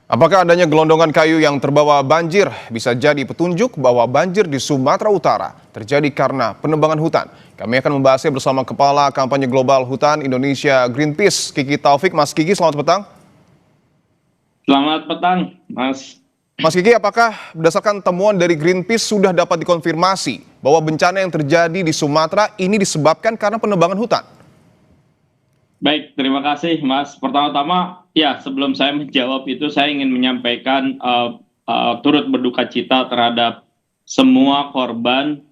Apakah adanya gelondongan kayu yang terbawa banjir bisa jadi petunjuk bahwa banjir di Sumatera Utara terjadi karena penebangan hutan? Kami akan membahasnya bersama Kepala Kampanye Global Hutan Indonesia Greenpeace, Kiki Taufik. Mas Kiki, selamat petang. Selamat petang, Mas. Mas Kiki, apakah berdasarkan temuan dari Greenpeace sudah dapat dikonfirmasi bahwa bencana yang terjadi di Sumatera ini disebabkan karena penebangan hutan? Baik, terima kasih, Mas. Pertama-tama, ya sebelum saya menjawab itu, saya ingin menyampaikan turut berduka cita terhadap semua korban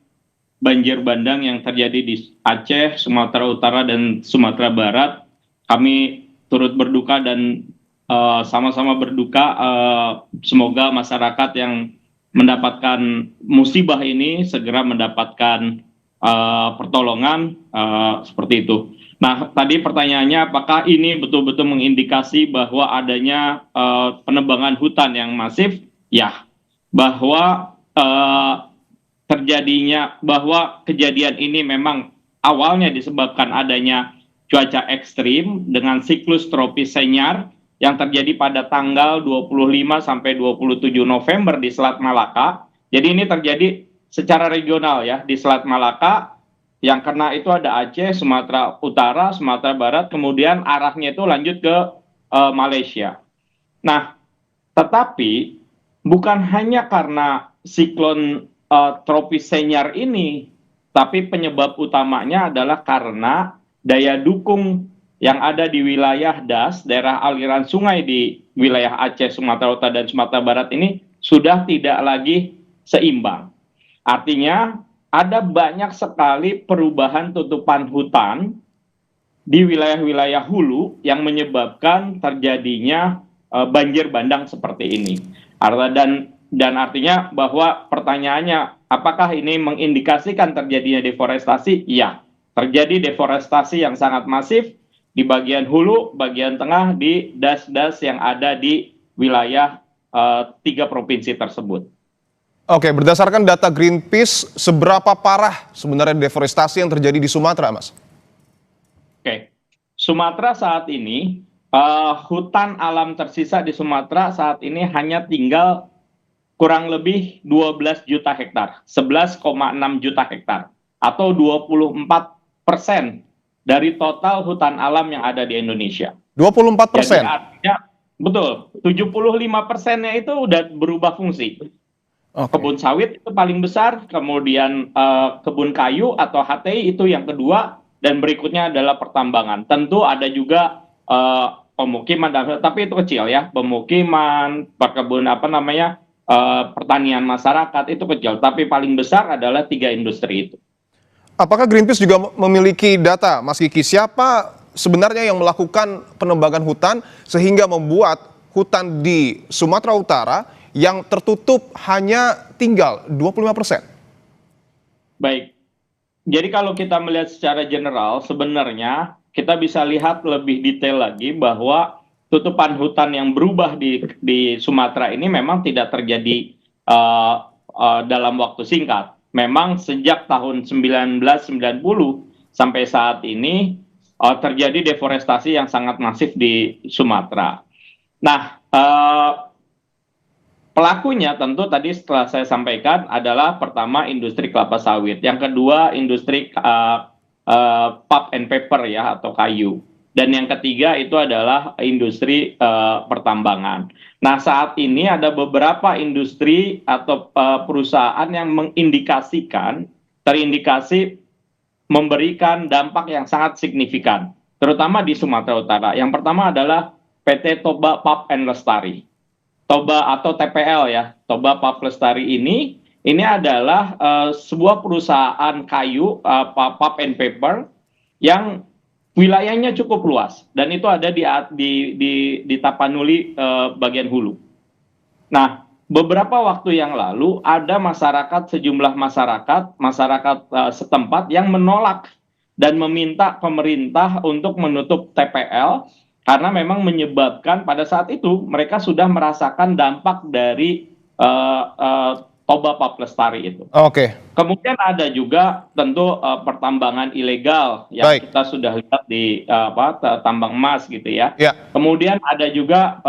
banjir bandang yang terjadi di Aceh, Sumatera Utara, dan Sumatera Barat. Kami turut berduka dan sama-sama berduka. Semoga masyarakat yang mendapatkan musibah ini segera mendapatkan pertolongan seperti itu. Nah, tadi pertanyaannya apakah ini betul-betul mengindikasi bahwa adanya penebangan hutan yang masif? Ya, bahwa bahwa kejadian ini memang awalnya disebabkan adanya cuaca ekstrim dengan siklus tropis Senyar yang terjadi pada tanggal 25 sampai 27 November di Selat Malaka. Jadi ini terjadi secara regional ya di Selat Malaka. Yang kena itu ada Aceh, Sumatera Utara, Sumatera Barat, kemudian arahnya itu lanjut ke Malaysia. Nah, tetapi bukan hanya karena siklon tropis Senyar ini, tapi penyebab utamanya adalah karena daya dukung yang ada di wilayah DAS, daerah aliran sungai di wilayah Aceh, Sumatera Utara, dan Sumatera Barat ini sudah tidak lagi seimbang. Artinya ada banyak sekali perubahan tutupan hutan di wilayah-wilayah hulu yang menyebabkan terjadinya banjir bandang seperti ini. Dan artinya bahwa pertanyaannya, apakah ini mengindikasikan terjadinya deforestasi? Ya, terjadi deforestasi yang sangat masif di bagian hulu, bagian tengah, di das-das yang ada di wilayah 3 provinsi tersebut. Oke, berdasarkan data Greenpeace, seberapa parah sebenarnya deforestasi yang terjadi di Sumatera, Mas? Oke, Sumatera saat ini, hutan alam tersisa di Sumatera saat ini hanya tinggal kurang lebih 12 juta hektar, 11,6 juta hektar, atau 24% dari total hutan alam yang ada di Indonesia. 24%? Jadi artinya, betul, 75%-nya itu udah berubah fungsi. Kebun sawit itu paling besar, kemudian kebun kayu atau HTI itu yang kedua, dan berikutnya adalah pertambangan. Tentu ada juga pemukiman, tapi itu kecil ya, pemukiman, perkebunan pertanian masyarakat itu kecil, tapi paling besar adalah 3 industri itu. Apakah Greenpeace juga memiliki data, Mas Kiki, siapa sebenarnya yang melakukan penebangan hutan sehingga membuat hutan di Sumatera Utara yang tertutup hanya tinggal 25%? Baik, jadi kalau kita melihat secara general, sebenarnya kita bisa lihat lebih detail lagi bahwa tutupan hutan yang berubah di Sumatera ini memang tidak terjadi dalam waktu singkat. Memang sejak tahun 1990 sampai saat ini terjadi deforestasi yang sangat masif di Sumatera. Nah, pelakunya tentu tadi setelah saya sampaikan adalah pertama industri kelapa sawit, yang kedua industri pulp and paper ya atau kayu, dan yang ketiga itu adalah industri pertambangan. Nah, saat ini ada beberapa industri atau perusahaan yang terindikasi memberikan dampak yang sangat signifikan, terutama di Sumatera Utara. Yang pertama adalah PT Toba Pulp and Lestari. Toba atau TPL ya, Toba Pulp Lestari ini adalah sebuah perusahaan kayu pulp and paper yang wilayahnya cukup luas, dan itu ada di Tapanuli bagian hulu. Nah, beberapa waktu yang lalu ada sejumlah masyarakat setempat yang menolak dan meminta pemerintah untuk menutup TPL karena memang menyebabkan pada saat itu mereka sudah merasakan dampak dari Toba Paplestari itu. Oke, Kemudian ada juga tentu pertambangan ilegal yang baik. kita sudah lihat di tambang emas gitu ya. Ya, Kemudian ada juga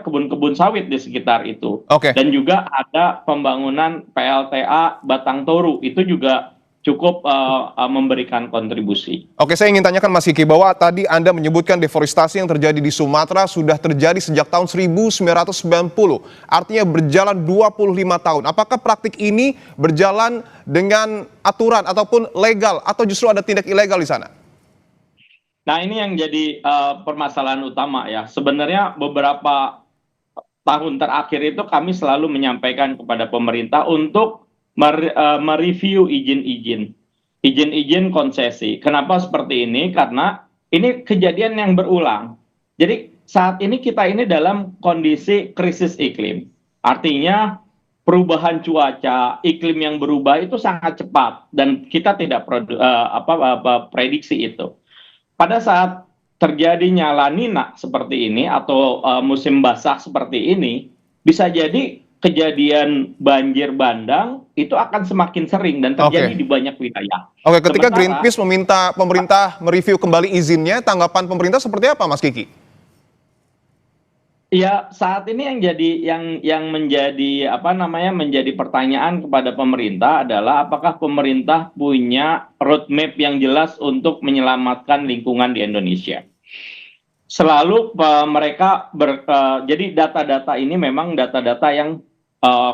kebun-kebun sawit di sekitar itu. oke. Dan juga ada pembangunan PLTA Batang Toru itu juga cukup memberikan kontribusi. Oke, saya ingin tanyakan Mas Kiki bahwa tadi Anda menyebutkan deforestasi yang terjadi di Sumatera sudah terjadi sejak tahun 1990. Artinya berjalan 25 tahun. Apakah praktik ini berjalan dengan aturan ataupun legal atau justru ada tindak ilegal di sana? Nah, ini yang jadi permasalahan utama ya. Sebenarnya beberapa tahun terakhir itu kami selalu menyampaikan kepada pemerintah untuk mereview izin konsesi. Kenapa seperti ini? Karena ini kejadian yang berulang. Jadi saat ini kita ini dalam kondisi krisis iklim. Artinya perubahan cuaca, iklim yang berubah itu sangat cepat dan kita tidak prediksi itu. Pada saat terjadinya La Nina seperti ini atau musim basah seperti ini, bisa jadi kejadian banjir bandang itu akan semakin sering dan terjadi Oke. di banyak wilayah. Oke, ketika Sementara, Greenpeace meminta pemerintah mereview kembali izinnya, tanggapan pemerintah seperti apa, Mas Kiki? ya saat ini yang menjadi pertanyaan kepada pemerintah adalah apakah pemerintah punya roadmap yang jelas untuk menyelamatkan lingkungan di Indonesia. Selalu jadi data-data ini memang data-data yang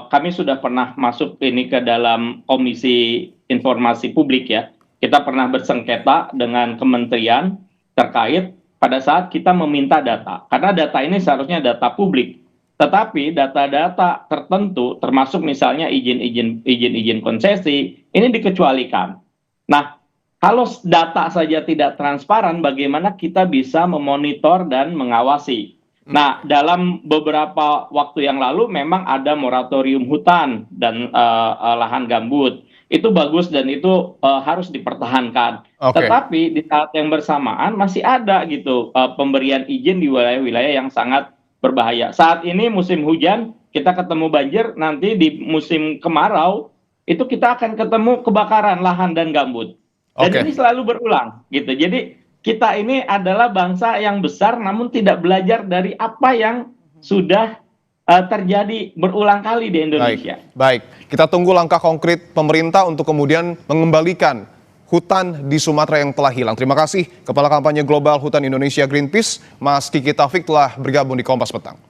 kami sudah pernah masuk ini ke dalam Komisi Informasi Publik ya. Kita pernah bersengketa dengan kementerian terkait pada saat kita meminta data. Karena data ini seharusnya data publik. Tetapi data-data tertentu termasuk misalnya izin konsesi ini dikecualikan. Nah, kalau data saja tidak transparan, bagaimana kita bisa memonitor dan mengawasi? Nah, dalam beberapa waktu yang lalu memang ada moratorium hutan dan lahan gambut. Itu bagus dan itu harus dipertahankan. Oke. Tetapi di saat yang bersamaan masih ada gitu pemberian izin di wilayah-wilayah yang sangat berbahaya. Saat ini musim hujan, kita ketemu banjir, nanti di musim kemarau itu kita akan ketemu kebakaran lahan dan gambut. Dan Oke. ini selalu berulang gitu. Jadi kita ini adalah bangsa yang besar namun tidak belajar dari apa yang sudah terjadi berulang kali di Indonesia. Baik. Kita tunggu langkah konkret pemerintah untuk kemudian mengembalikan hutan di Sumatera yang telah hilang. Terima kasih Kepala Kampanye Global Hutan Indonesia Greenpeace, Mas Kiki Taufik telah bergabung di Kompas Petang.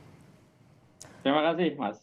Terima kasih, Mas.